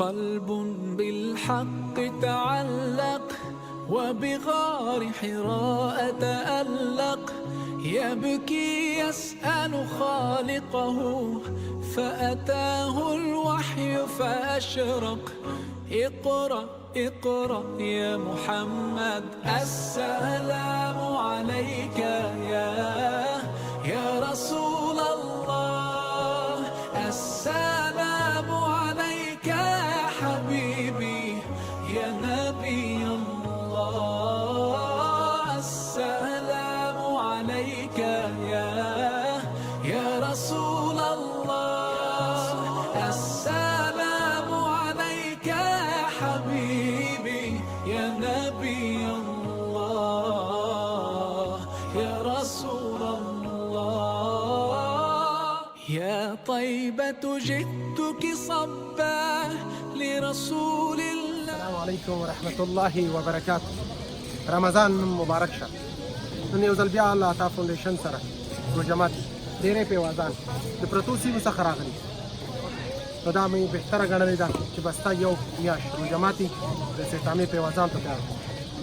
قلب بالحق تعلق وبغار حراء تألق، يبكي يسأل خالقه فأتاه الوحي فأشرق. اقرأ اقرأ يا محمد، السلام عليك يا رسول الله، السلام عليك يا حبيبي يا نبي الله، السلام عليك يا رسول الله، السلام عليك يا حبيبي يا نبي الله يا رسول الله. يا طيبة جئتك صبا لرسول الله. السلام عليكم ورحمة الله وبركاته. رمضان مبارک شه. نن یو ځل بیا الله تعالی فاونډیشن سره روژه ماتي ډېرې پیوازان د پرتو سیمو څخه راغلي، نو دا مې بهتره ګڼلې ده چې بس تا یو میاشت روژه ماتي د استحکامي پیوازان په کار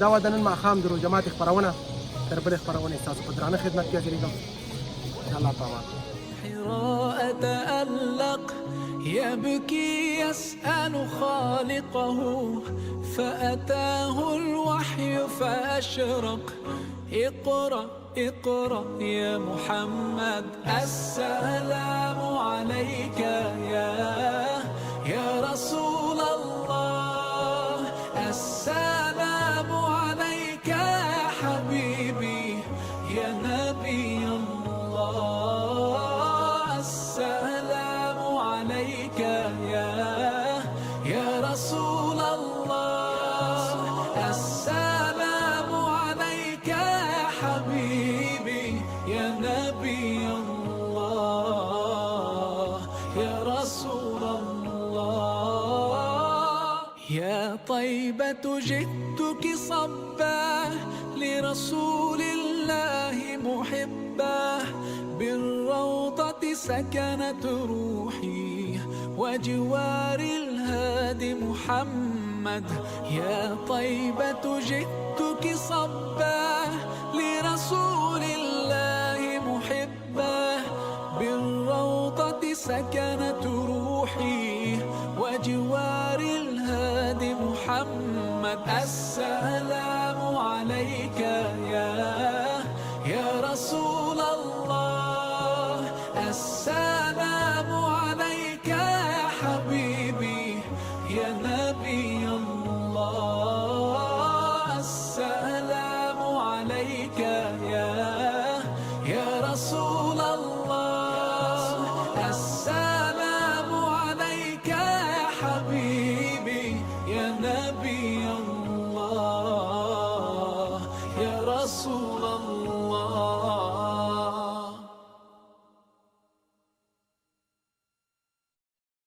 دا وه د نن ماښام د روژه ماتي خپرونه تر بلې خپرونې ستاسو په درانه خدمت کې حاضرېږم. الله په امان. حراء تألق يبكي يسأل خالقه فأتاه الوحي فأشرق. اقرأ اقرأ يا محمد، السلام عليك يا رسول الله، السلام عليك يا حبيبي يا نبي الله، السلام عليك يا رسول الله، السلام عليك يا حبيبي يا نبي الله يا رسول الله. يا طيبة جئتك صبا لرسول الله محبا، بالروضة سكنت روحي وجوار الهادي محمد. يا طيبة جئتك صبا لرسول الله محبا، بالروضة سكنت روحي وجوار الهادي محمد. السلام عليك يا رسول الله، السلام عليك يا حبيبي يا نبي الله، السلام عليك يا رسول الله، السلام عليك يا حبيبي يا نبي الله يا رسول